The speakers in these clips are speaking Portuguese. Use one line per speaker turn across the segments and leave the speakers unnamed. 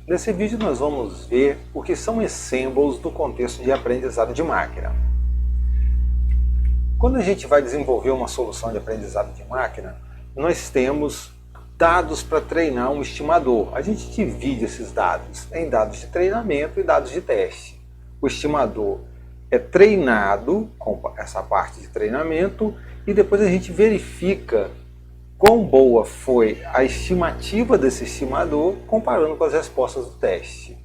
Nesse vídeo nós vamos ver o que são ensembles no contexto de aprendizado de máquina. Quando a gente vai desenvolver uma solução de aprendizado de máquina, nós temos dados para treinar um estimador. A gente divide esses dados em dados de treinamento e dados de teste. O estimador é treinado com essa parte de treinamento e depois a gente verifica quão boa foi a estimativa desse estimador comparando com as respostas do teste.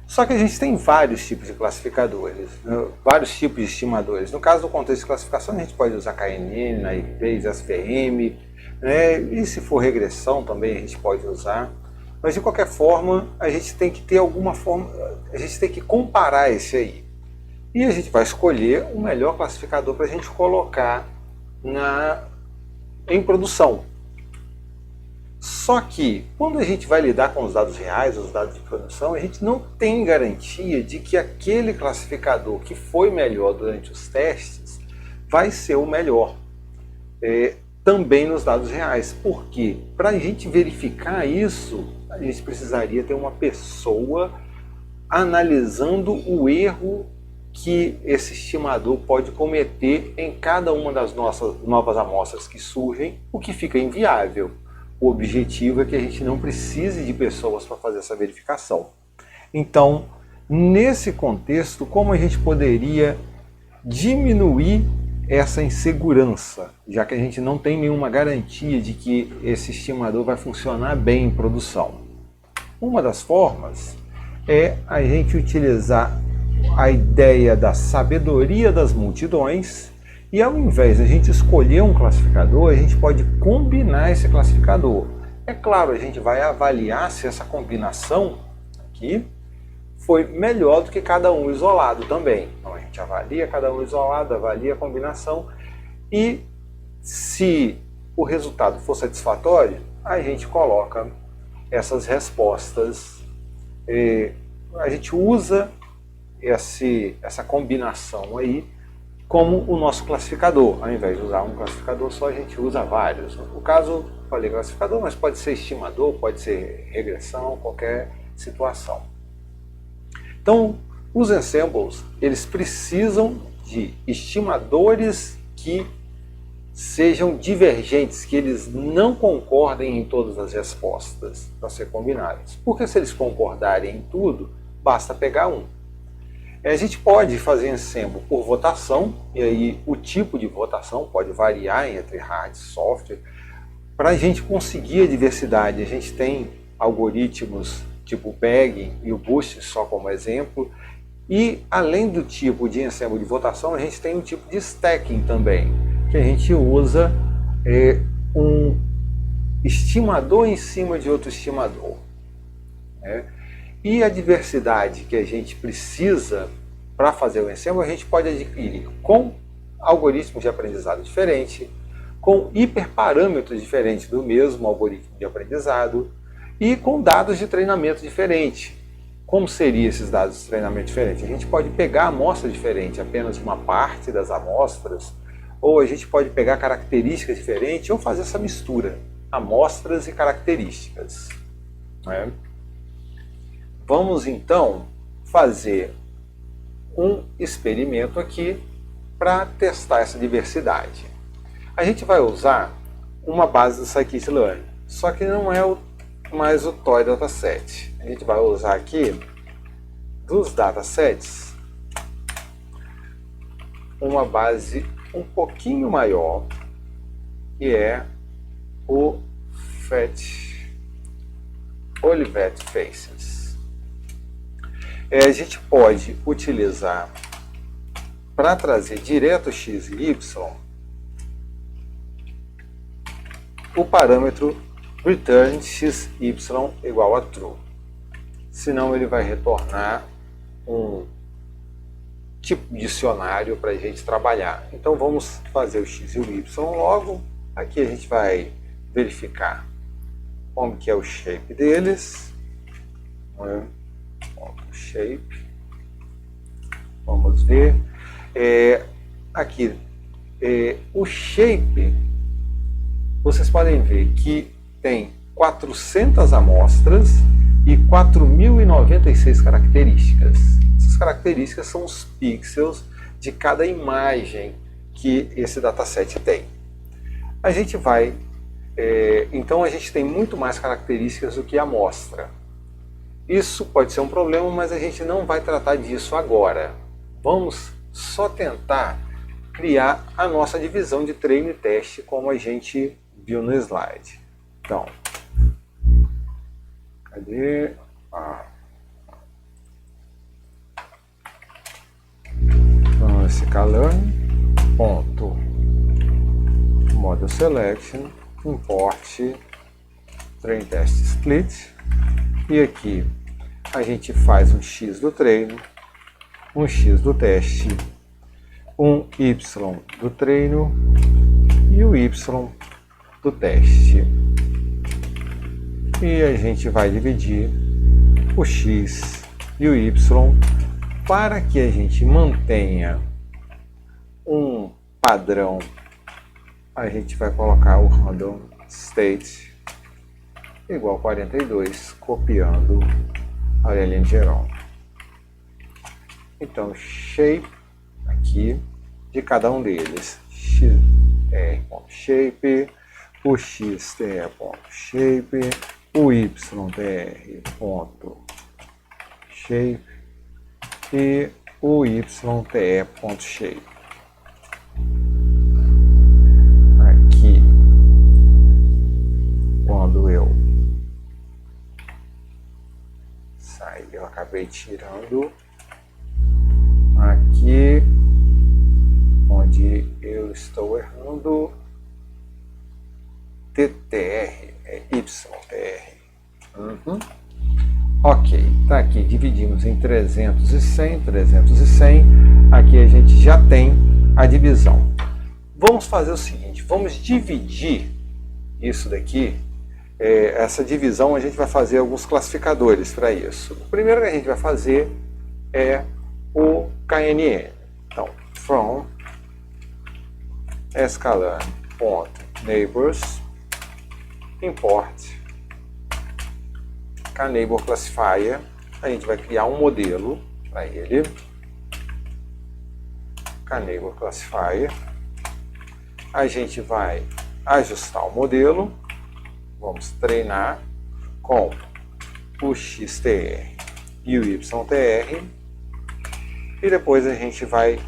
Só que a gente tem vários tipos de classificadores, vários tipos de estimadores. No caso do contexto de classificação, a gente pode usar KNN, NAIPs, SVM, e se for regressão também a gente pode usar. Mas de qualquer forma, a gente tem que ter alguma forma, a gente tem que comparar esse aí. E a gente vai escolher o melhor classificador para a gente colocar em produção. Só que, quando a gente vai lidar com os dados reais, os dados de produção, a gente não tem garantia de que aquele classificador que foi melhor durante os testes vai ser o melhor também nos dados reais. Por quê? Para a gente verificar isso, a gente precisaria ter uma pessoa analisando o erro que esse estimador pode cometer em cada uma das nossas novas amostras que surgem, o que fica inviável. O objetivo é que a gente não precise de pessoas para fazer essa verificação. Então, nesse contexto, como a gente poderia diminuir essa insegurança, já que a gente não tem nenhuma garantia de que esse estimador vai funcionar bem em produção? Uma das formas é a gente utilizar a ideia da sabedoria das multidões e, ao invés de a gente escolher um classificador, a gente pode combinar esse classificador. É claro, a gente vai avaliar se essa combinação aqui foi melhor do que cada um isolado também. Então a gente avalia cada um isolado, avalia a combinação e, se o resultado for satisfatório, a gente coloca essas respostas. A gente usa essa combinação aí como o nosso classificador. Ao invés de usar um classificador só, a gente usa vários. No caso, falei classificador, mas pode ser estimador, pode ser regressão, qualquer situação. Então, os ensembles, eles precisam de estimadores que sejam divergentes, que eles não concordem em todas as respostas para ser combinadas. Porque se eles concordarem em tudo, basta pegar um. A gente pode fazer ensemble por votação, e aí o tipo de votação pode variar entre hard e software. Para a gente conseguir a diversidade, a gente tem algoritmos tipo o Bagging e o Boost só como exemplo. E além do tipo de ensemble de votação, a gente tem um tipo de stacking também, que a gente usa um estimador em cima de outro estimador. E a diversidade que a gente precisa para fazer o ensemble, a gente pode adquirir com algoritmos de aprendizado diferente, com hiperparâmetros diferentes do mesmo algoritmo de aprendizado e com dados de treinamento diferente. Como seriam esses dados de treinamento diferentes? A gente pode pegar amostra diferente, apenas uma parte das amostras, ou a gente pode pegar características diferentes, ou fazer essa mistura, amostras e características. Vamos então fazer um experimento aqui para testar essa diversidade. A gente vai usar uma base do Scikit-learn, só que não é mais o Toy Dataset. A gente vai usar aqui, dos datasets, uma base um pouquinho maior, que é o Olivet Faces. A gente pode utilizar, para trazer direto x e y, o parâmetro return xy igual a true. Senão ele vai retornar um tipo de dicionário para a gente trabalhar. Então vamos fazer o x e o y logo. Aqui a gente vai verificar como que é o shape deles. Shape. Vamos ver. Aqui, o shape, vocês podem ver que tem 400 amostras e 4.096 características. Essas características são os pixels de cada imagem que esse dataset tem. A gente vai, então a gente tem muito mais características do que a amostra. Isso pode ser um problema, mas a gente não vai tratar disso agora. Vamos só tentar criar a nossa divisão de treino e teste, como a gente viu no slide. Então, cadê? Então, esse learn ponto model selection import train test split, e aqui a gente faz um x do treino, um x do teste, um y do treino e o y do teste. E a gente vai dividir o x e o y para que a gente mantenha um padrão. A gente vai colocar o random state igual 42, copiando a linha de Geron. Então, shape aqui de cada um deles, xtr.shape, o xtr.shape, o ytr.shape e o ytr.shape. Aqui, quando eu saí, eu acabei tirando aqui onde eu estou errando, TTR é YTR. Ok, tá aqui, dividimos em 300 e 100, 300 e 100, aqui a gente já tem a divisão. Vamos fazer o seguinte, vamos dividir isso daqui, essa divisão a gente vai fazer alguns classificadores para isso. O primeiro que a gente vai fazer é o KNN. Então, from sklearn.neighbors import KNeighbor classifier. A gente vai criar um modelo para ele, KNeighbor classifier. A gente vai ajustar o modelo, vamos treinar com o XTR e o YTR, e depois a gente vai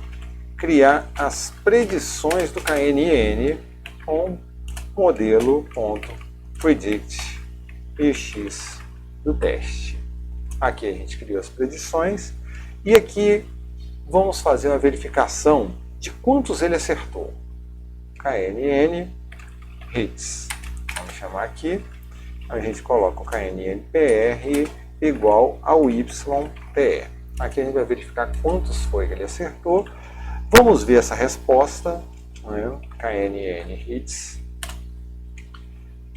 criar as predições do KNN com modelo.predict e o X do teste. Aqui a gente criou as predições e aqui vamos fazer uma verificação de quantos ele acertou. KNN hits. Vamos chamar aqui. A gente coloca o KNN PR igual ao YTR. Aqui a gente vai verificar quantos foi que ele acertou. Vamos ver essa resposta, né? KNN hits.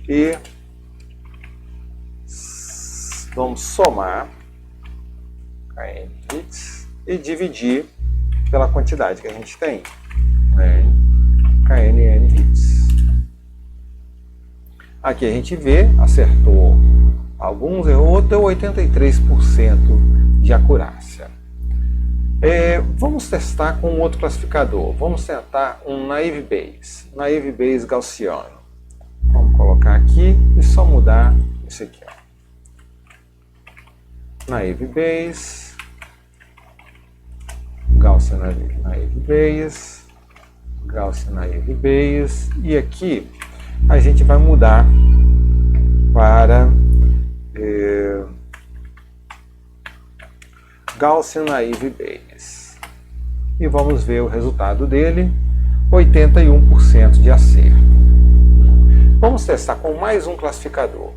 E vamos somar KNN hits e dividir pela quantidade que a gente tem, né? KNN hits. Aqui a gente vê, acertou alguns, errou outro, 83% de acurácia. Vamos testar com um outro classificador. Vamos tentar um Naive Bayes. Naive Bayes gaussiano. Vamos colocar aqui e só mudar isso aqui. Ó. Naive Bayes. Gaussian Naive Bayes. Gaussian Naive Bayes. E aqui a gente vai mudar para Gaussian Naive Bayes. E vamos ver o resultado dele, 81% de acerto. Vamos testar com mais um classificador.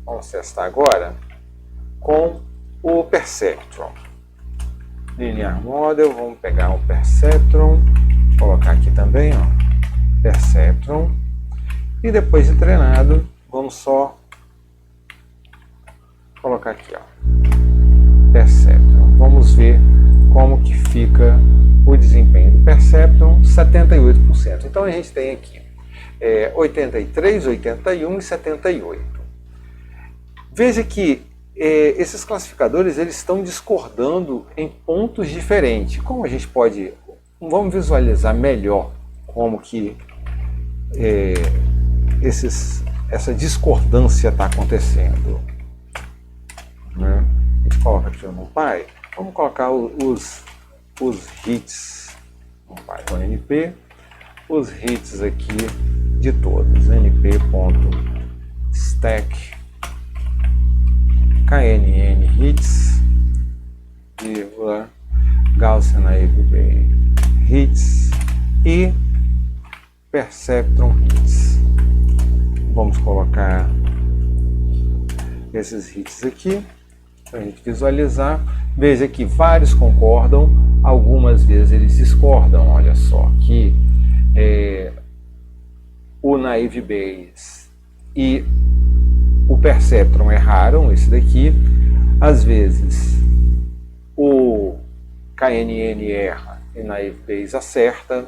Vamos testar agora com o Perceptron. Linear Model, vamos pegar o Perceptron, colocar aqui também, ó, Perceptron. E depois de treinado, vamos só colocar aqui, ó, Perceptron. Vamos ver como que fica o desempenho do Perceptron, 78%. Então a gente tem aqui 83, 81 e 78. Veja que esses classificadores eles estão discordando em pontos diferentes. Como a gente pode... Vamos visualizar melhor como que essa discordância está acontecendo. Né? A gente coloca aqui o NumPy. Vamos colocar os hits NumPy com np, os hits aqui de todos, np.stack knn hits, vírgula, Gaussian AVB hits e Perceptron hits. Vamos colocar esses hits aqui para a gente visualizar. Veja que vários concordam, algumas vezes eles discordam. Olha só que o Naive Bayes e o Perceptron erraram, esse daqui. Às vezes o KNN erra e o Naive Bayes acerta.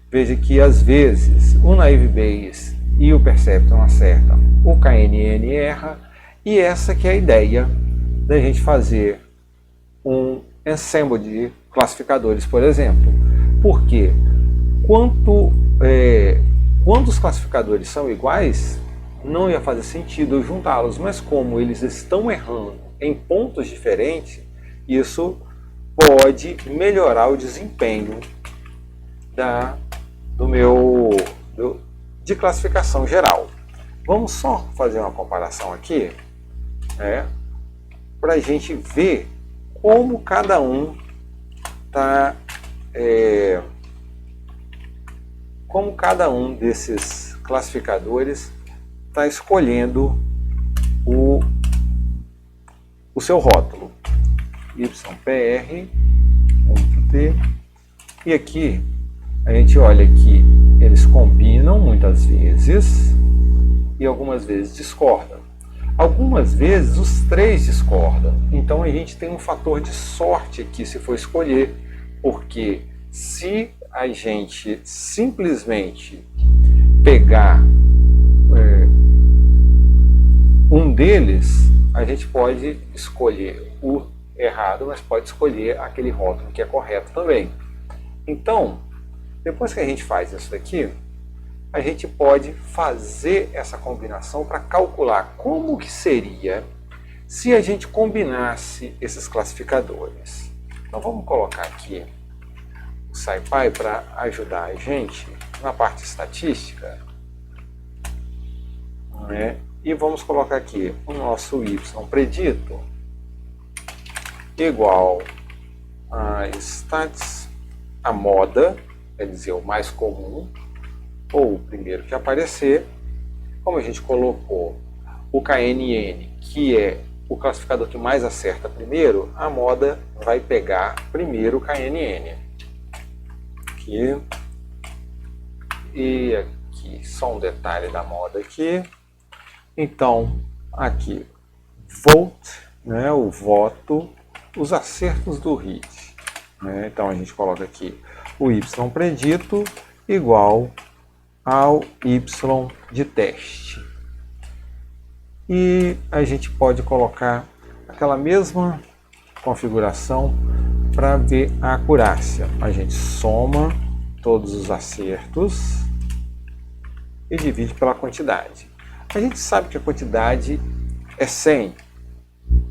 Veja que às vezes o Naive Bayes e o Perceptron acertam, o KNN erra. E essa que é a ideia da gente fazer um ensemble de classificadores, por exemplo. Porque quando os classificadores são iguais, não ia fazer sentido eu juntá-los, mas como eles estão errando em pontos diferentes, isso pode melhorar o desempenho de classificação geral. Vamos só fazer uma comparação aqui, para a gente ver como cada um está, como cada um desses classificadores está escolhendo o seu rótulo. YPR, T, e aqui a gente olha que eles combinam muitas vezes e algumas vezes discordam. Algumas vezes os três discordam, então a gente tem um fator de sorte aqui se for escolher, porque se a gente simplesmente pegar um deles, a gente pode escolher o errado, mas pode escolher aquele rótulo que é correto também. Então, depois que a gente faz isso daqui, a gente pode fazer essa combinação para calcular como que seria se a gente combinasse esses classificadores. Então vamos colocar aqui o SciPy para ajudar a gente na parte estatística. E vamos colocar aqui o nosso Y predito igual a stats, a moda, quer dizer, o mais comum, ou o primeiro que aparecer. Como a gente colocou o KNN, que é o classificador que mais acerta primeiro, a moda vai pegar primeiro o KNN. Aqui. E aqui, só um detalhe da moda aqui. Então, aqui, vote, o voto, os acertos do hit. Então, a gente coloca aqui o Y predito igual ao Y de teste. E a gente pode colocar aquela mesma configuração para ver a acurácia. A gente soma todos os acertos e divide pela quantidade. A gente sabe que a quantidade é 100,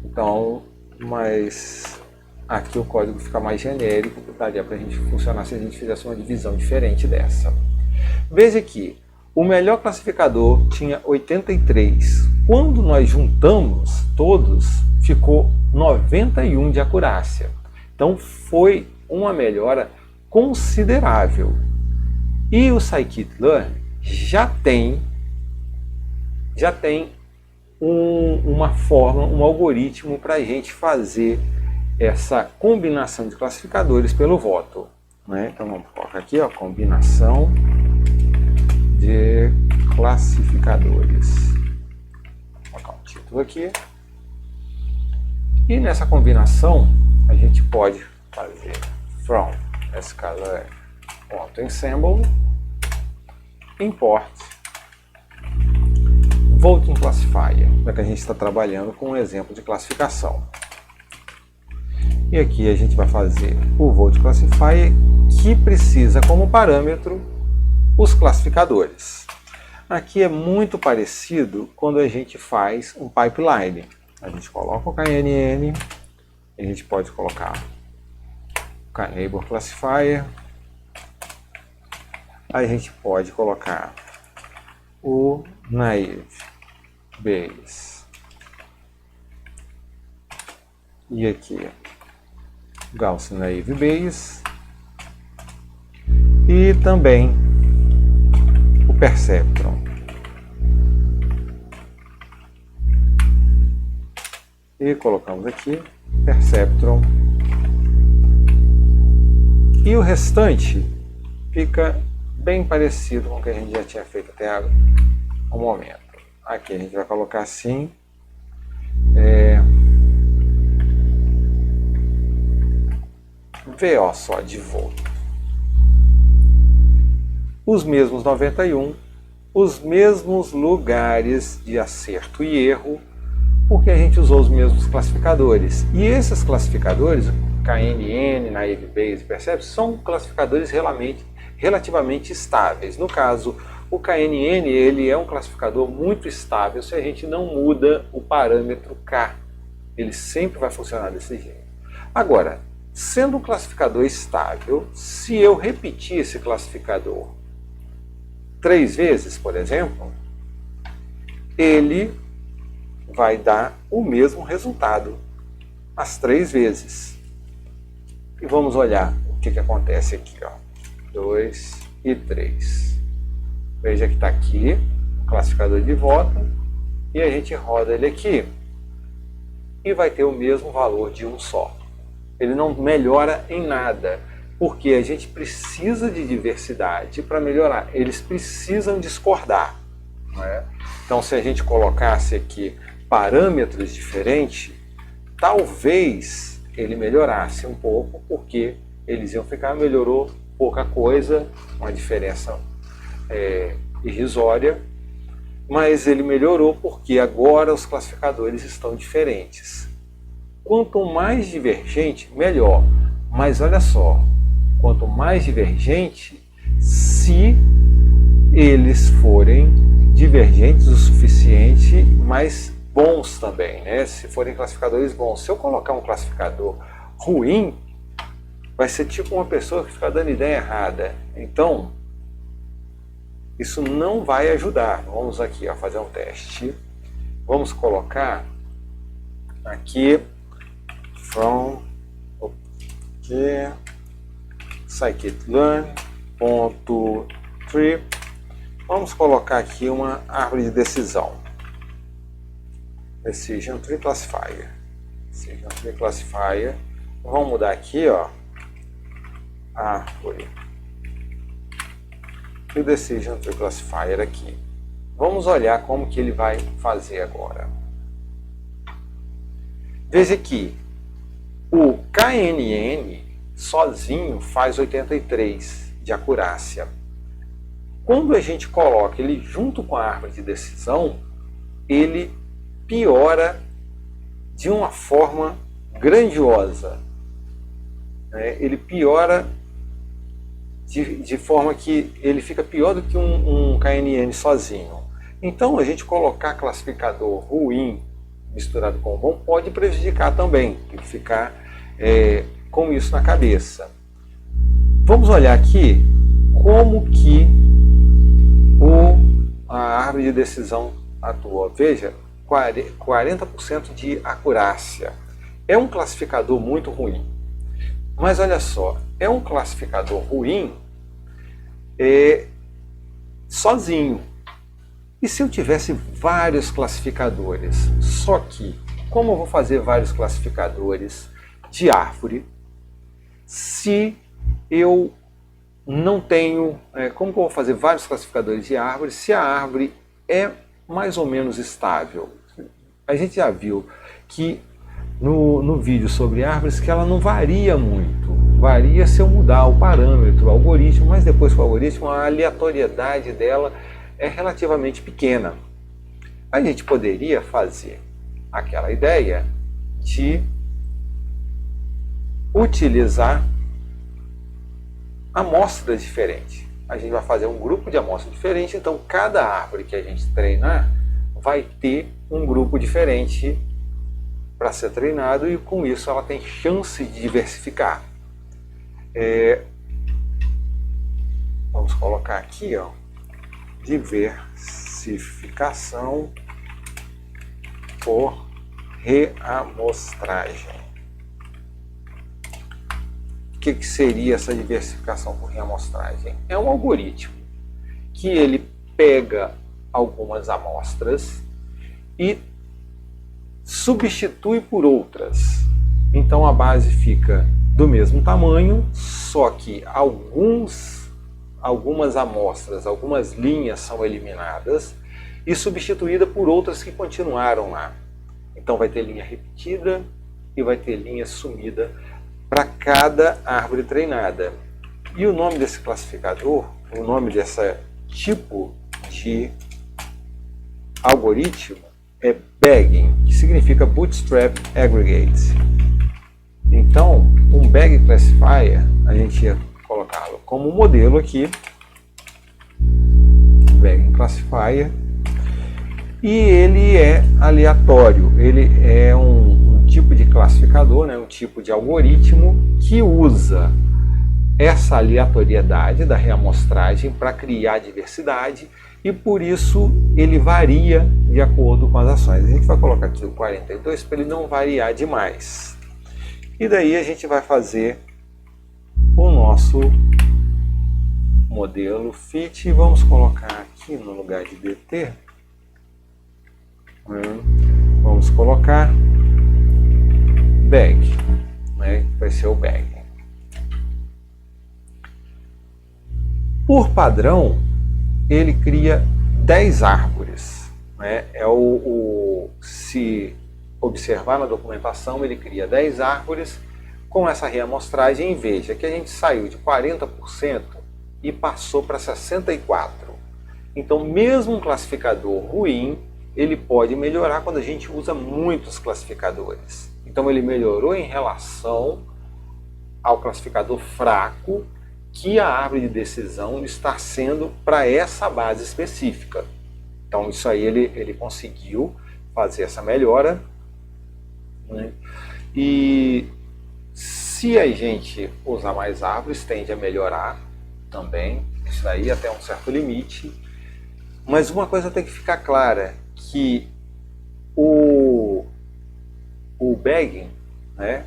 então, mas aqui o código fica mais genérico, daria para a gente funcionar se a gente fizesse uma divisão diferente dessa. Veja que o melhor classificador tinha 83. Quando nós juntamos todos, ficou 91 de acurácia. Então foi uma melhora considerável. E o scikit-learn já tem uma forma, um algoritmo para a gente fazer essa combinação de classificadores pelo voto. Então vamos colocar aqui, combinação de classificadores. Vou colocar um título aqui. E nessa combinação a gente pode fazer from sklearn.ensemble import Voting Classifier, já que a gente está trabalhando com um exemplo de classificação. E aqui a gente vai fazer o Voting Classifier, que precisa como parâmetro os classificadores. Aqui é muito parecido quando a gente faz um pipeline. A gente coloca o KNN, a gente pode colocar o K-Neighbor Classifier, a gente pode colocar o Naive Bayes e aqui Gaussian Naive Bayes e também o Perceptron. E colocamos aqui Perceptron. E o restante fica bem parecido com o que a gente já tinha feito até o momento. Aqui a gente vai colocar assim. VO só de voto. Os mesmos 91, os mesmos lugares de acerto e erro, porque a gente usou os mesmos classificadores. E esses classificadores, KNN, Naive Bayes e Perceptron, são classificadores relativamente estáveis. No caso, o KNN ele é um classificador muito estável se a gente não muda o parâmetro K. Ele sempre vai funcionar desse jeito. Agora, sendo um classificador estável, se eu repetir esse classificador 3 vezes, por exemplo, ele vai dar o mesmo resultado as 3 vezes. E vamos olhar o que acontece aqui, ó. 2 e 3. Veja que está aqui o classificador de voto e a gente roda ele aqui e vai ter o mesmo valor de um só. Ele não melhora em nada, porque a gente precisa de diversidade para melhorar. Eles precisam discordar, não é? Então, se a gente colocasse aqui parâmetros diferentes, talvez ele melhorasse um pouco, porque eles iam ficar, melhorou pouca coisa, uma diferença irrisória, mas ele melhorou porque agora os classificadores estão diferentes. Quanto mais divergente, melhor. Mas olha só, quanto mais divergente, se eles forem divergentes o suficiente, mas bons também, né? Se forem classificadores bons. Se eu colocar um classificador ruim, vai ser tipo uma pessoa que fica dando ideia errada. Então, isso não vai ajudar. Vamos aqui ó, fazer um teste. Vamos colocar aqui from scikit-learn.tree. Vamos colocar aqui uma árvore de decisão. Decision Tree Classifier. Decision Tree Classifier. Vamos mudar aqui, ó, árvore e o Decision Tree Classifier aqui. Vamos olhar como que ele vai fazer agora. Veja que o KNN sozinho faz 83 de acurácia. Quando a gente coloca ele junto com a árvore de decisão, ele piora de uma forma grandiosa. Ele piora de forma que ele fica pior do que um KNN sozinho. Então, a gente colocar classificador ruim misturado com bom pode prejudicar também. Tem que ficar com isso na cabeça. Vamos olhar aqui como que a árvore de decisão atua. Veja, 40% de acurácia. É um classificador muito ruim. Mas olha só, é um classificador ruim sozinho. E se eu tivesse vários classificadores? Só que, como eu vou fazer vários classificadores de árvore se eu não tenho... como que eu vou fazer vários classificadores de árvore se a árvore é mais ou menos estável? A gente já viu que no vídeo sobre árvores que ela não varia muito. Varia se eu mudar o parâmetro, o algoritmo, mas depois com o algoritmo a aleatoriedade dela é relativamente pequena. A gente poderia fazer aquela ideia de utilizar amostras diferentes. A gente vai fazer um grupo de amostras diferente, então cada árvore que a gente treinar vai ter um grupo diferente para ser treinado e com isso ela tem chance de diversificar. Vamos colocar aqui, ó, diversificação por reamostragem. O que seria essa diversificação por reamostragem? É um algoritmo que ele pega algumas amostras e substitui por outras. Então a base fica do mesmo tamanho, só que algumas amostras, algumas linhas são eliminadas e substituídas por outras que continuaram lá. Então vai ter linha repetida e vai ter linha sumida para cada árvore treinada. E o nome desse classificador, o nome desse tipo de algoritmo é bagging, que significa Bootstrap Aggregate. Então, um bag classifier, a gente ia colocá-lo como modelo aqui, bag classifier, e ele é aleatório, ele é um tipo de classificador, né, um tipo de algoritmo que usa essa aleatoriedade da reamostragem para criar diversidade e por isso ele varia de acordo com as ações. A gente vai colocar aqui o 42 para ele não variar demais. E daí a gente vai fazer o nosso modelo fit e vamos colocar aqui no lugar de dt, vamos colocar bag, né? Vai ser o bag. Por padrão, ele cria 10 árvores, né? Se observar na documentação, ele cria 10 árvores com essa reamostragem. Veja que a gente saiu de 40% e passou para 64%. Então, mesmo um classificador ruim, ele pode melhorar quando a gente usa muitos classificadores. Então, ele melhorou em relação ao classificador fraco que a árvore de decisão está sendo para essa base específica. Então isso aí ele conseguiu fazer essa melhora, né? E se a gente usar mais árvores tende a melhorar também, isso aí até um certo limite. Mas uma coisa tem que ficar clara, que o bagging, né,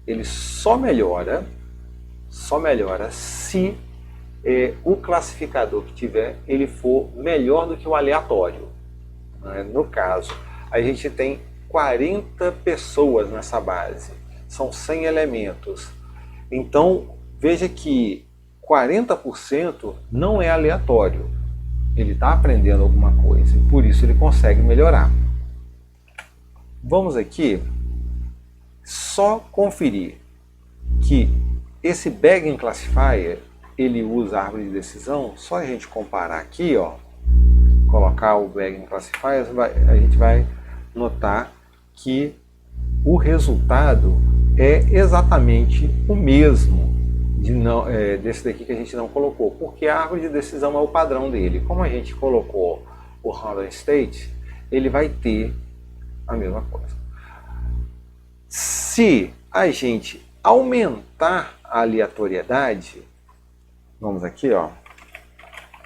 ele só melhora se o classificador que tiver ele for melhor do que o aleatório. No caso, a gente tem 40 pessoas nessa base, são 100 elementos. Então, veja que 40% não é aleatório. Ele está aprendendo alguma coisa e por isso ele consegue melhorar. Vamos aqui só conferir que esse bagging classifier, ele usa a árvore de decisão. Só a gente comparar aqui, ó, colocar o bagging classifier, a gente vai notar que o resultado é exatamente o mesmo desse daqui que a gente não colocou, porque a árvore de decisão é o padrão dele. Como a gente colocou o random state, ele vai ter a mesma coisa. Se a gente aumentar a aleatoriedade, vamos aqui, ó,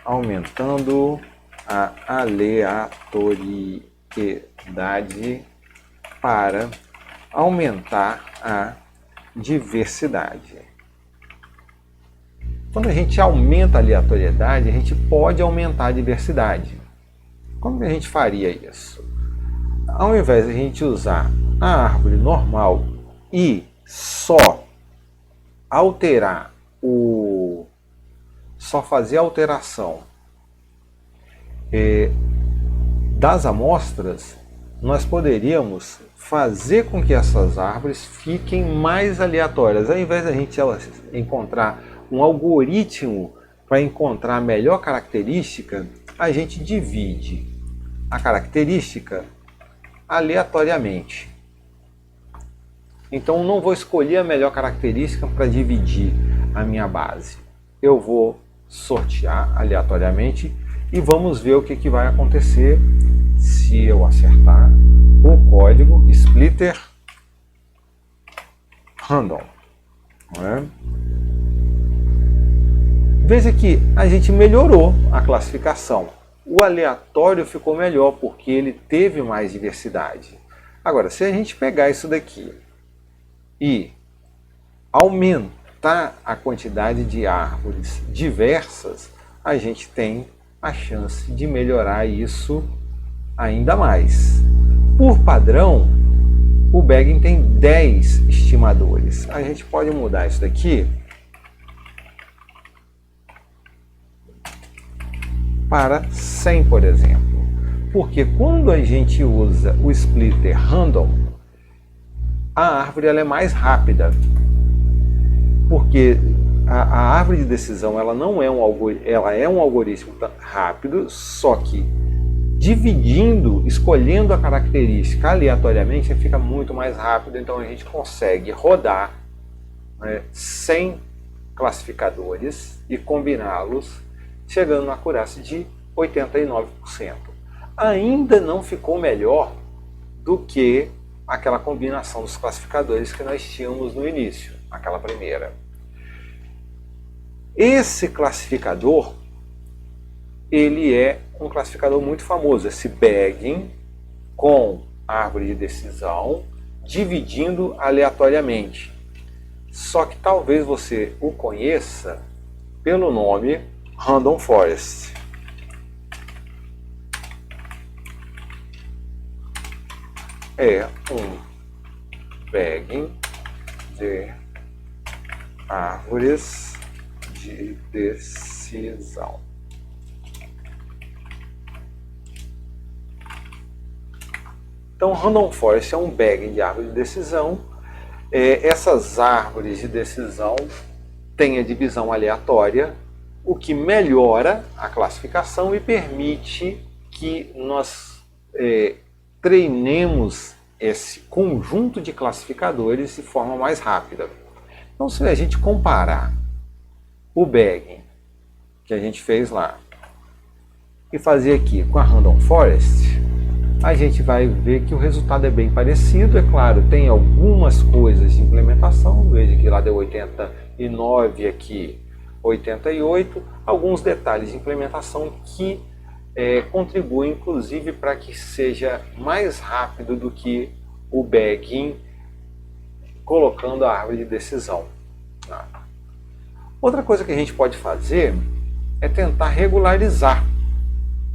aumentando a aleatoriedade para aumentar a diversidade. Quando a gente aumenta a aleatoriedade, a gente pode aumentar a diversidade. Como que a gente faria isso? Ao invés de a gente usar a árvore normal e só alterar só fazer a alteração das amostras, nós poderíamos fazer com que essas árvores fiquem mais aleatórias. Ao invés de a gente encontrar um algoritmo para encontrar a melhor característica, a gente divide a característica aleatoriamente. Então não vou escolher a melhor característica para dividir a minha base. Eu vou sortear aleatoriamente e vamos ver o que vai acontecer se eu acertar o código splitter random. Não é? Veja que a gente melhorou a classificação. O aleatório ficou melhor porque ele teve mais diversidade. Agora, se a gente pegar isso daqui e aumentar a quantidade de árvores diversas, a gente tem a chance de melhorar isso ainda mais. Por padrão, o Bagging tem 10 estimadores. A gente pode mudar isso daqui para 100, por exemplo. Porque quando a gente usa o splitter random, a árvore ela é mais rápida. Porque a árvore de decisão ela não é ela é um algoritmo rápido, só que dividindo, escolhendo a característica aleatoriamente, fica muito mais rápido. Então a gente consegue rodar 100 classificadores e combiná-los, chegando na acurácia de 89%. Ainda não ficou melhor do que aquela combinação dos classificadores que nós tínhamos no início, aquela primeira. Esse classificador, ele é um classificador muito famoso, esse Bagging com árvore de decisão, dividindo aleatoriamente. Só que talvez você o conheça pelo nome Random Forest. É um Bagging de árvores de decisão. Então, Random Forest é um Bagging de árvore de decisão. Essas árvores de decisão têm a divisão aleatória, o que melhora a classificação e permite que nós treinemos esse conjunto de classificadores de forma mais rápida. Então, se a gente comparar o Bagging que a gente fez lá e fazer aqui com a Random Forest, a gente vai ver que o resultado é bem parecido. É claro, tem algumas coisas de implementação, veja que lá deu 89, aqui 88, alguns detalhes de implementação que contribuem inclusive para que seja mais rápido do que o Bagging colocando a árvore de decisão. Outra coisa que a gente pode fazer é tentar regularizar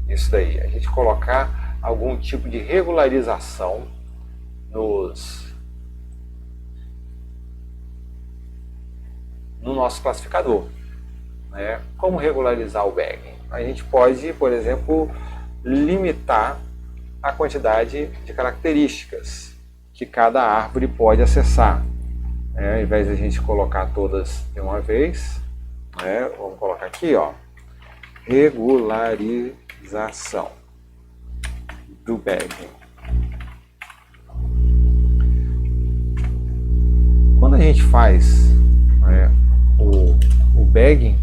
isso daí, a gente colocar algum tipo de regularização no nosso classificador. Como regularizar o Bagging? A gente pode, por exemplo, limitar a quantidade de características que cada árvore pode acessar. Ao invés de a gente colocar todas de uma vez, vamos colocar aqui, regularização do Bagging. Quando a gente faz o Bagging,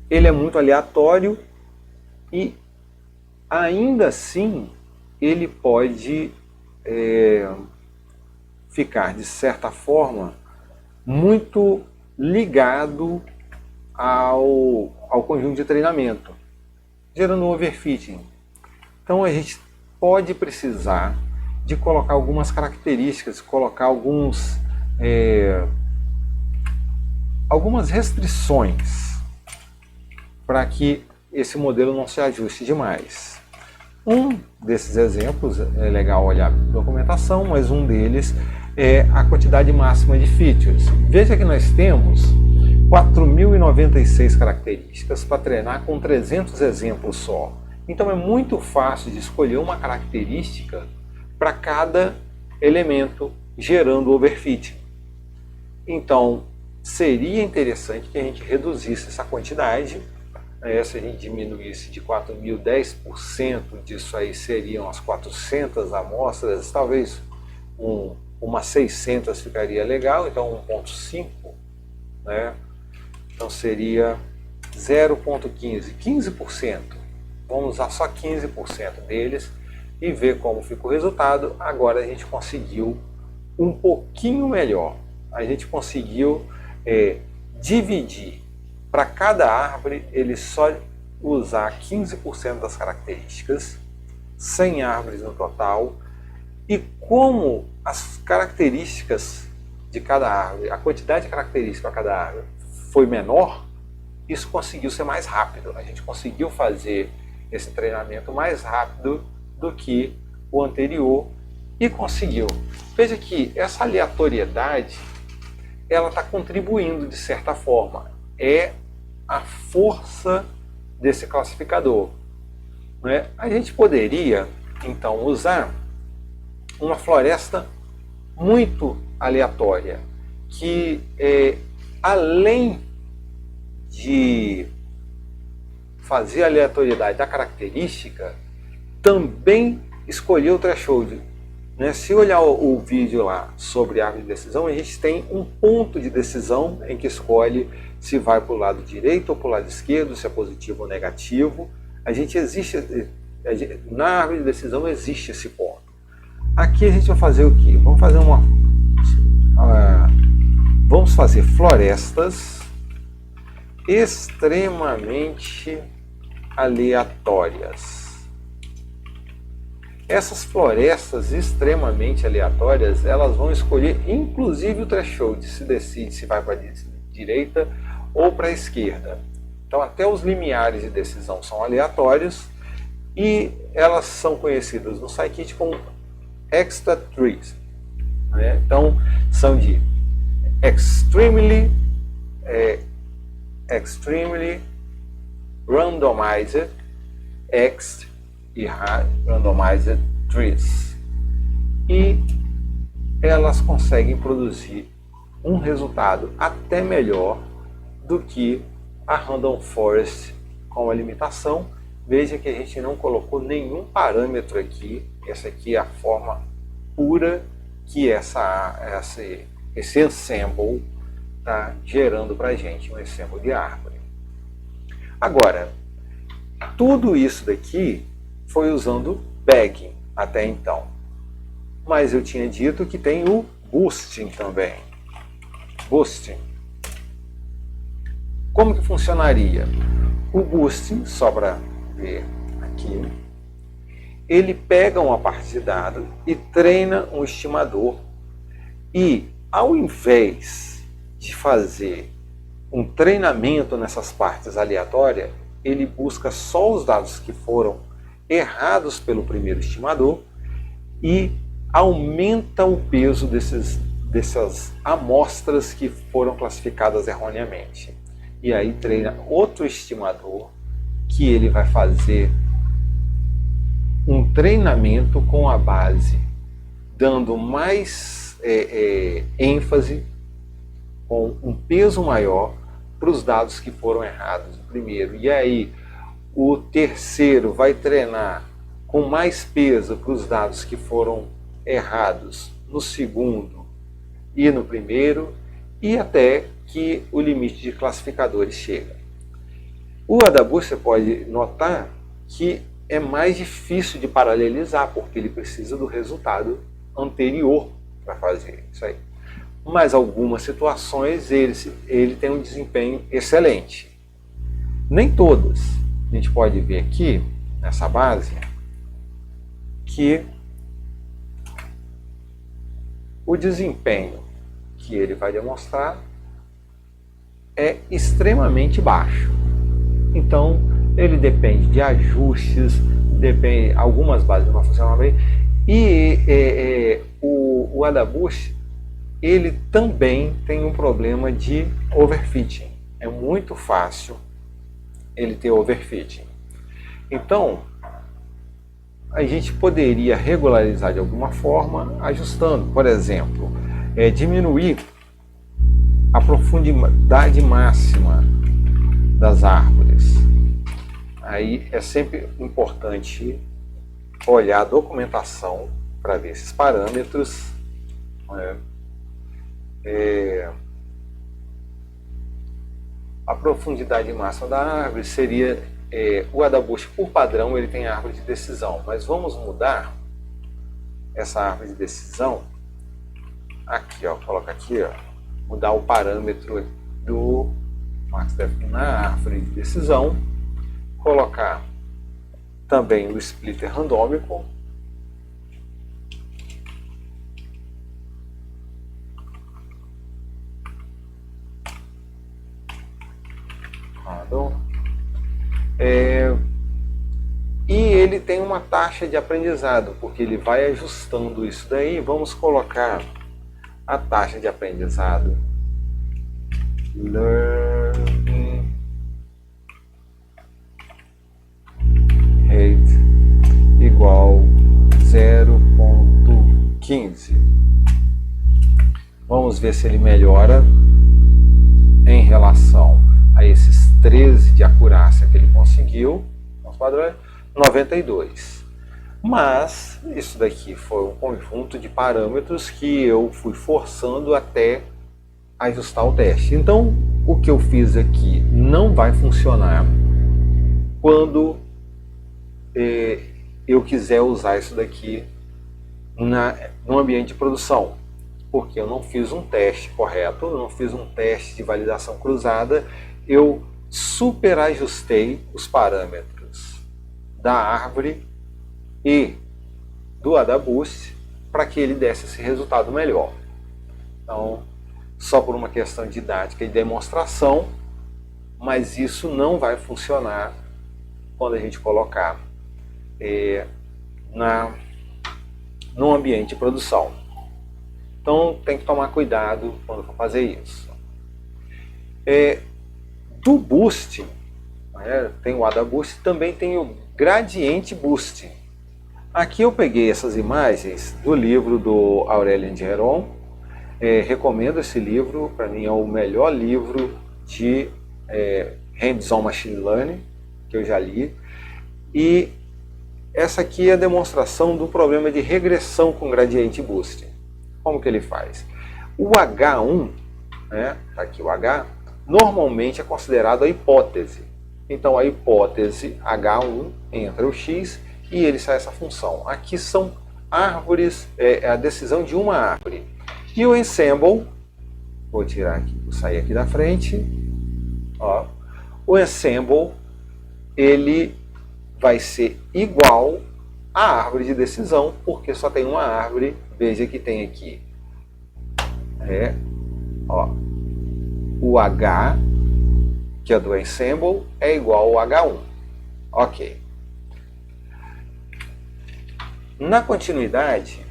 ele é muito aleatório e ainda assim ele pode ficar, de certa forma, muito ligado ao conjunto de treinamento, gerando overfitting. Então a gente pode precisar de colocar algumas características, colocar algumas restrições para que esse modelo não se ajuste demais. Um desses exemplos, é legal olhar a documentação, mas um deles é a quantidade máxima de features. Veja que nós temos 4.096 características para treinar com 300 exemplos só. Então é muito fácil de escolher uma característica para cada elemento, gerando overfitting. Então seria interessante que a gente reduzisse essa quantidade Se a gente diminuísse de 4.000, 10% disso aí seriam as 400 amostras, talvez umas 600 ficaria legal, então 1,5, né? Então seria 0,15, 15%. Vamos usar só 15% deles e ver como fica o resultado. Agora a gente conseguiu um pouquinho melhor. A gente conseguiu dividir para cada árvore, ele só usar 15% das características, 100 árvores no total. E como as características de cada árvore, a quantidade de características para cada árvore foi menor, isso conseguiu ser mais rápido. A gente conseguiu fazer esse treinamento mais rápido do que o anterior e conseguiu. Veja que essa aleatoriedade, ela está contribuindo de certa forma. É a força desse classificador, né? A gente poderia então usar uma floresta muito aleatória, que além de fazer a aleatoriedade da característica, também escolher o threshold, né? Se olhar o vídeo lá sobre árvore de decisão, a gente tem um ponto de decisão em que escolhe se vai para o lado direito ou para o lado esquerdo, se é positivo ou negativo. Na árvore de decisão existe esse ponto. Aqui a gente vai fazer o que? Vamos fazer florestas extremamente aleatórias. Essas florestas extremamente aleatórias, elas vão escolher inclusive o threshold, se decide se vai para a direita ou para a esquerda. Então até os limiares de decisão são aleatórios e elas são conhecidas no Scikit como extra trees, né? Então são de extremely randomized X e randomized trees, e elas conseguem produzir um resultado até melhor do que a Random Forest com a limitação. Veja que a gente não colocou nenhum parâmetro aqui. Essa aqui é a forma pura que esse ensemble está gerando para a gente, um ensemble de árvore. Agora, tudo isso daqui foi usando bagging até então. Mas eu tinha dito que tem o boosting também. Boosting. Como que funcionaria? O boosting, só para ver aqui, ele pega uma parte de dado e treina um estimador, e ao invés de fazer um treinamento nessas partes aleatórias, ele busca só os dados que foram errados pelo primeiro estimador e aumenta o peso dessas amostras que foram classificadas erroneamente. E aí treina outro estimador que ele vai fazer um treinamento com a base, dando mais ênfase, com um peso maior para os dados que foram errados no primeiro. E aí o terceiro vai treinar com mais peso para os dados que foram errados no segundo e no primeiro, e até que o limite de classificadores chega. O Adaboost, você pode notar que é mais difícil de paralelizar, porque ele precisa do resultado anterior para fazer isso aí. Mas algumas situações ele tem um desempenho excelente. Nem todas. A gente pode ver aqui, nessa base, que o desempenho que ele vai demonstrar é extremamente baixo. Então, ele depende de ajustes, algumas bases não funcionam bem, e o Adaboost, ele também tem um problema de overfitting. É muito fácil ele ter overfitting. Então, a gente poderia regularizar de alguma forma, ajustando, por exemplo, diminuir a profundidade máxima das árvores. Aí é sempre importante olhar a documentação para ver esses parâmetros. Né? A profundidade máxima da árvore seria o Adabushi, por padrão, ele tem árvore de decisão, mas vamos mudar essa árvore de decisão aqui, ó, coloca aqui, ó, mudar o parâmetro do MaxDef na árvore de decisão, colocar também o splitter randômico, e ele tem uma taxa de aprendizado, porque ele vai ajustando isso daí. Vamos colocar a taxa de aprendizado learning rate igual 0,15. Vamos ver se ele melhora em relação a esses 13 de acurácia que ele conseguiu, nosso padrão é 92. Mas isso daqui foi um conjunto de parâmetros que eu fui forçando até ajustar o teste. Então, o que eu fiz aqui não vai funcionar quando eu quiser usar isso daqui no ambiente de produção, porque eu não fiz um teste correto, eu não fiz um teste de validação cruzada, eu superajustei os parâmetros da árvore e do Adabushi para que ele desse esse resultado melhor. Então, só por uma questão didática e demonstração, mas isso não vai funcionar quando a gente colocar no ambiente de produção. Então tem que tomar cuidado quando for fazer isso. Do Boost, tem o Adabushi, também tem o Gradiente Boost. Aqui eu peguei essas imagens do livro do Aurélien de Heron. Recomendo esse livro, para mim é o melhor livro de Hands-on Machine Learning que eu já li. E essa aqui é a demonstração do problema de regressão com Gradiente Boost. Como que ele faz? O H1, tá aqui o H, normalmente é considerado a hipótese. Então a hipótese H1 entra o X e ele sai essa função. Aqui são árvores, a decisão de uma árvore. E o ensemble, vou tirar aqui, vou sair aqui da frente. Ó, o ensemble, ele vai ser igual à árvore de decisão, porque só tem uma árvore. Veja que tem aqui o H, que é do ensemble, é igual ao H1. Ok. Na continuidade,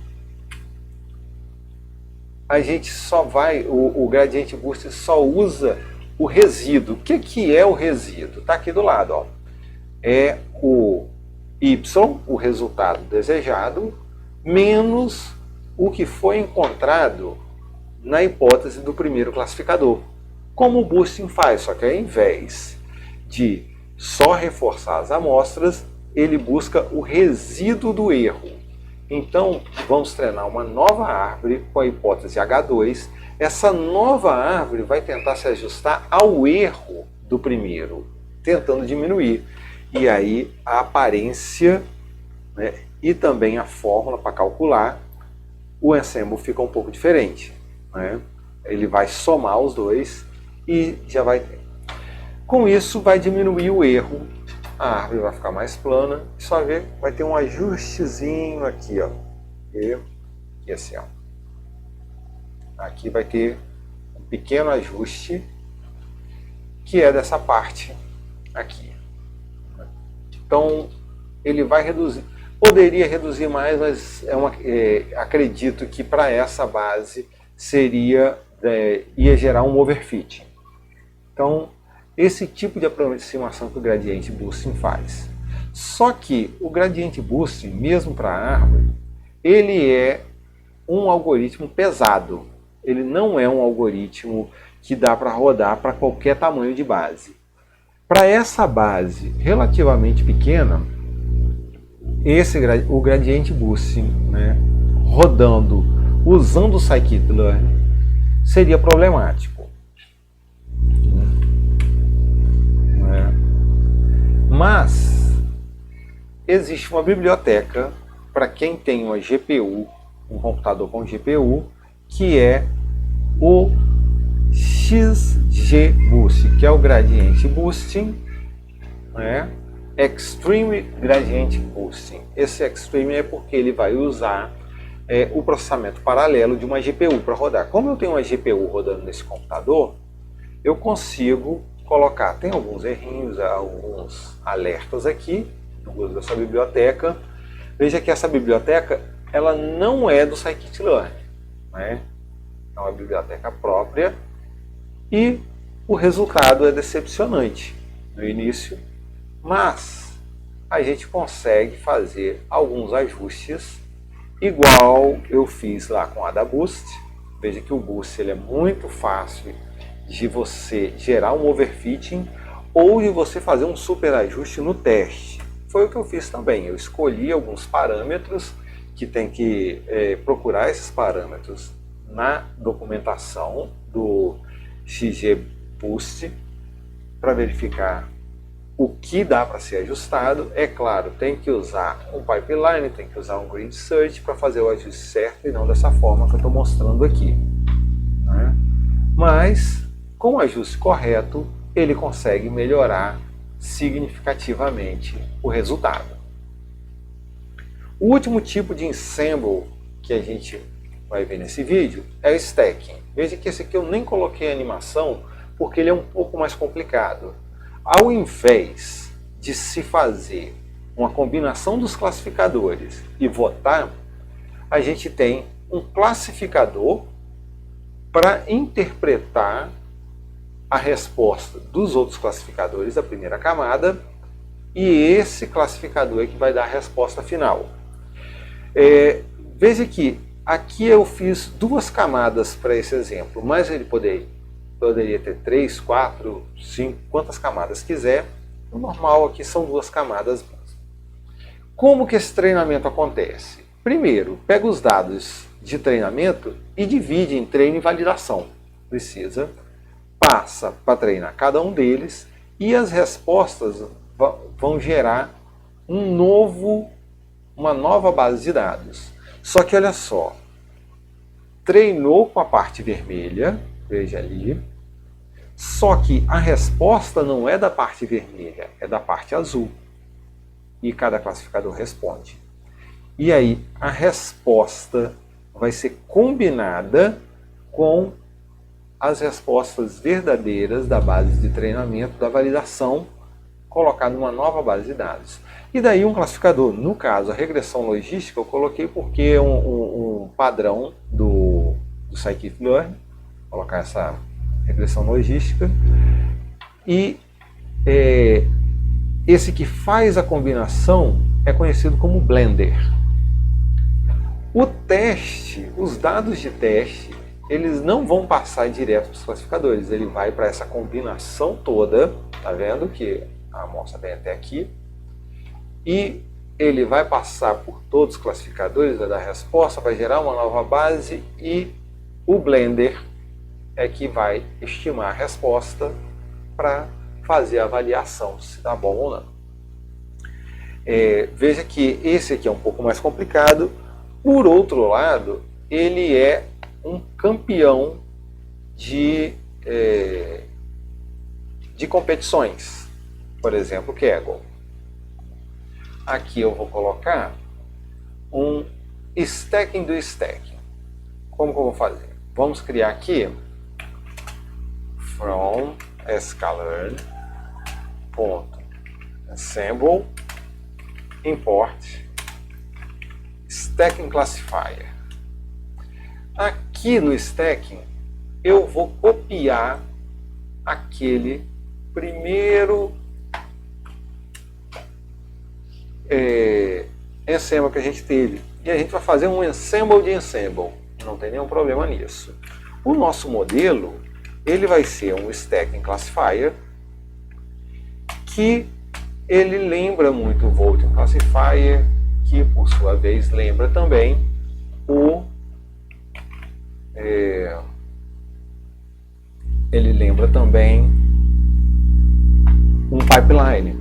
a gente só vai, o Gradiente Boost só usa o resíduo. O que é o resíduo? Está aqui do lado, ó. É o Y, o resultado desejado, menos o que foi encontrado na hipótese do primeiro classificador. Como o Boosting faz, só que ao invés de só reforçar as amostras, ele busca o resíduo do erro. Então, vamos treinar uma nova árvore com a hipótese H2. Essa nova árvore vai tentar se ajustar ao erro do primeiro, tentando diminuir. E aí a aparência, e também a fórmula para calcular o ensemble fica um pouco diferente. Ele vai somar os dois e já vai ter. Com isso vai diminuir o erro, a árvore vai ficar mais plana, só ver, vai ter um ajustezinho aqui, ó, e assim, ó. Aqui vai ter um pequeno ajuste que é dessa parte aqui. Então ele vai reduzir, poderia reduzir mais, mas acredito que para essa base ia gerar um overfit. Então esse tipo de aproximação que o Gradiente Boosting faz. Só que o Gradiente Boosting, mesmo para a árvore, ele é um algoritmo pesado. Ele não é um algoritmo que dá para rodar para qualquer tamanho de base. Para essa base relativamente pequena, o gradiente boosting, né, rodando usando o scikit-learn seria problemático. Né? Mas existe uma biblioteca para quem tem uma GPU, um computador com GPU, que é o XGBoost, que é o Gradiente Boosting, né? Extreme Gradient Boosting. Esse Extreme é porque ele vai usar o processamento paralelo de uma GPU para rodar. Como eu tenho uma GPU rodando nesse computador, eu consigo colocar, tem alguns errinhos, alguns alertas aqui no uso dessa biblioteca. Veja que essa biblioteca ela não é do scikit-learn, né? É uma biblioteca própria e o resultado é decepcionante no início, mas a gente consegue fazer alguns ajustes igual eu fiz lá com a AdaBoost. Veja que o Boost ele é muito fácil de você gerar um overfitting ou de você fazer um super ajuste no teste. Foi o que eu fiz também. Eu escolhi alguns parâmetros que tem que procurar esses parâmetros na documentação do XGBoost para verificar o que dá para ser ajustado. É claro, tem que usar um pipeline, tem que usar um grid search para fazer o ajuste certo e não dessa forma que eu estou mostrando aqui. Né? Mas, com o ajuste correto, ele consegue melhorar significativamente o resultado. O último tipo de ensemble que a gente vai ver nesse vídeo é o stacking. Veja que esse aqui eu nem coloquei animação porque ele é um pouco mais complicado. Ao invés de se fazer uma combinação dos classificadores e votar, a gente tem um classificador para interpretar a resposta dos outros classificadores da primeira camada e esse classificador é que vai dar a resposta final. Veja que aqui eu fiz 2 camadas para esse exemplo, mas ele poderia ter 3, 4, 5, quantas camadas quiser. O normal aqui são 2 camadas. Como que esse treinamento acontece? Primeiro, pega os dados de treinamento e divide em treino e validação. Passa para treinar cada um deles e as respostas vão gerar uma nova base de dados. Só que olha só, treinou com a parte vermelha, veja ali, só que a resposta não é da parte vermelha, é da parte azul. E cada classificador responde. E aí a resposta vai ser combinada com as respostas verdadeiras da base de treinamento, da validação, colocar numa nova base de dados. E daí um classificador, no caso a regressão logística, eu coloquei porque é um padrão do scikit-learn, colocar essa regressão logística. E esse que faz a combinação é conhecido como blender. O teste, os dados de teste, eles não vão passar direto para os classificadores, ele vai para essa combinação toda, tá vendo que a amostra vem até aqui, e ele vai passar por todos os classificadores, vai dar a resposta, vai gerar uma nova base e o Blender é que vai estimar a resposta para fazer a avaliação se está bom ou não. Veja que esse aqui é um pouco mais complicado. Por outro lado, ele é um campeão de competições. Por exemplo, Kaggle. Aqui eu vou colocar um stacking do stacking. Como que eu vou fazer? Vamos criar aqui from sklearn.ensemble import stacking classifier. Aqui no stacking eu vou copiar aquele primeiro ensemble que a gente teve e a gente vai fazer um ensemble de ensemble, não tem nenhum problema nisso. O nosso modelo ele vai ser um stacking classifier que ele lembra muito o Voting Classifier, que por sua vez lembra também ele lembra também um pipeline,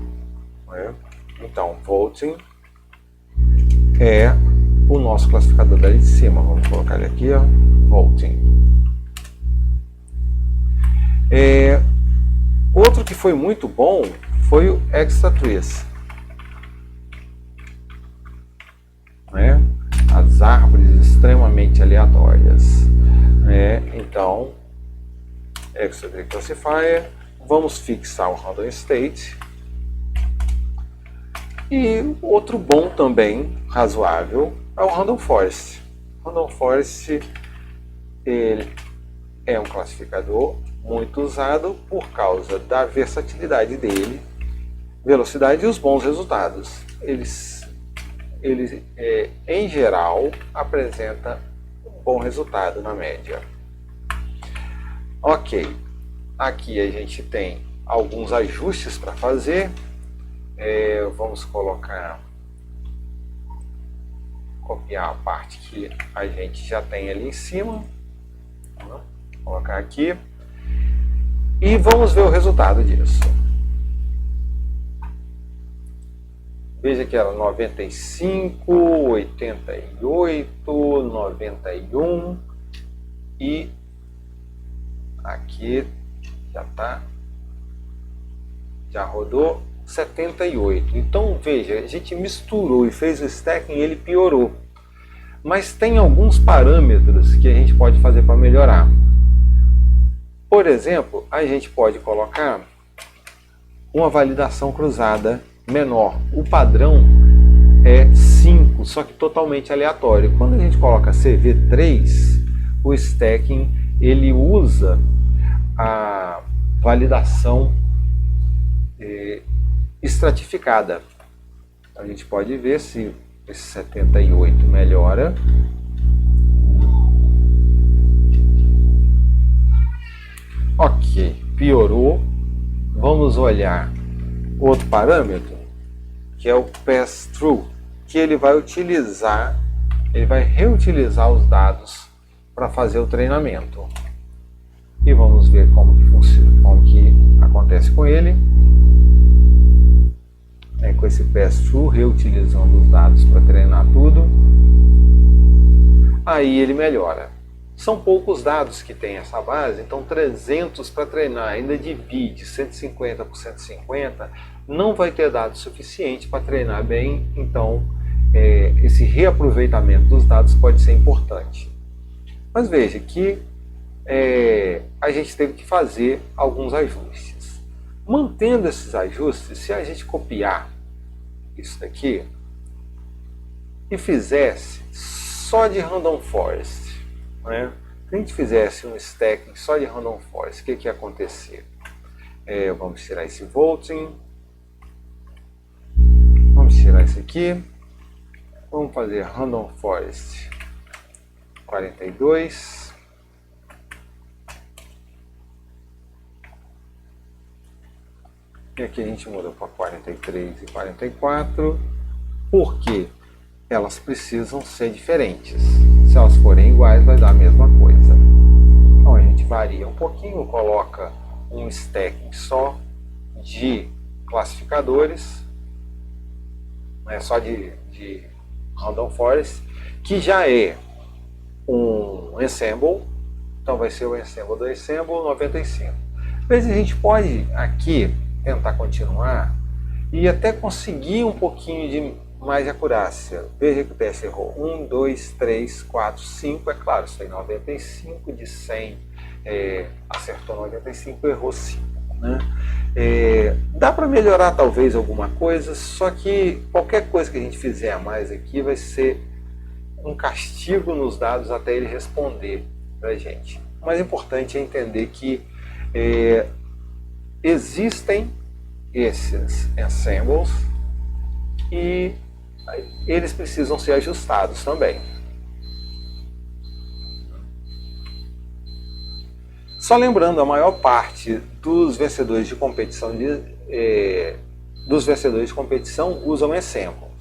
né? Então, Voting é o nosso classificador dali de cima. Vamos colocar ele aqui, ó, Voting. Outro que foi muito bom foi o Extra Trees, né? As árvores extremamente aleatórias, né? Então, Extra Tree Classifier, vamos fixar o Random State. E outro bom também, razoável, é o Random Forest. Random Forest, ele é um classificador muito usado por causa da versatilidade dele, velocidade e os bons resultados. Ele em geral, apresenta um bom resultado na média. Ok, aqui a gente tem alguns ajustes para fazer. Vamos copiar a parte que a gente já tem ali em cima, vou colocar aqui e vamos ver o resultado disso. Veja que era 95, 88, 91 e aqui já rodou 78. Então veja, a gente misturou e fez o stacking e ele piorou. Mas tem alguns parâmetros que a gente pode fazer para melhorar. Por exemplo, a gente pode colocar uma validação cruzada menor. O padrão é 5, só que totalmente aleatório. Quando a gente coloca CV3, o stacking ele usa a validação estratificada. A gente pode ver se esse 78 melhora. Ok, piorou. Vamos olhar outro parâmetro, que é o pass-through, que ele vai reutilizar os dados para fazer o treinamento. E vamos ver como que funciona, como que acontece com ele. Com esse pass-through, reutilizando os dados para treinar tudo. Aí ele melhora. São poucos dados que tem essa base, então 300 para treinar, ainda divide 150 por 150, não vai ter dados suficiente para treinar bem, então esse reaproveitamento dos dados pode ser importante. Mas veja que a gente teve que fazer alguns ajustes. Mantendo esses ajustes, se a gente copiar isso daqui e fizesse só de Random Forest, né? Se a gente fizesse um stacking só de Random Forest, o que ia acontecer? Vamos tirar esse Voting, vamos tirar esse aqui, vamos fazer Random Forest 42, e aqui a gente muda para 43 e 44, porque elas precisam ser diferentes. Se elas forem iguais, vai dar a mesma coisa. Então a gente varia um pouquinho, coloca um stacking só de classificadores, né, só de Random Forest, que já é um ensemble, então vai ser o ensemble do ensemble 95. Às vezes a gente pode aqui tentar continuar e até conseguir um pouquinho de mais de acurácia. Veja que o teste errou 1, 2, 3, 4, 5, é claro, isso tem 95 de 100, acertou 95, errou 5, né? Dá para melhorar talvez alguma coisa, só que qualquer coisa que a gente fizer a mais aqui vai ser um castigo nos dados até ele responder para a gente. O mais importante é entender que existem esses ensembles e eles precisam ser ajustados também. Só lembrando, a maior parte dos vencedores de competição dos vencedores de competição usam esse sample.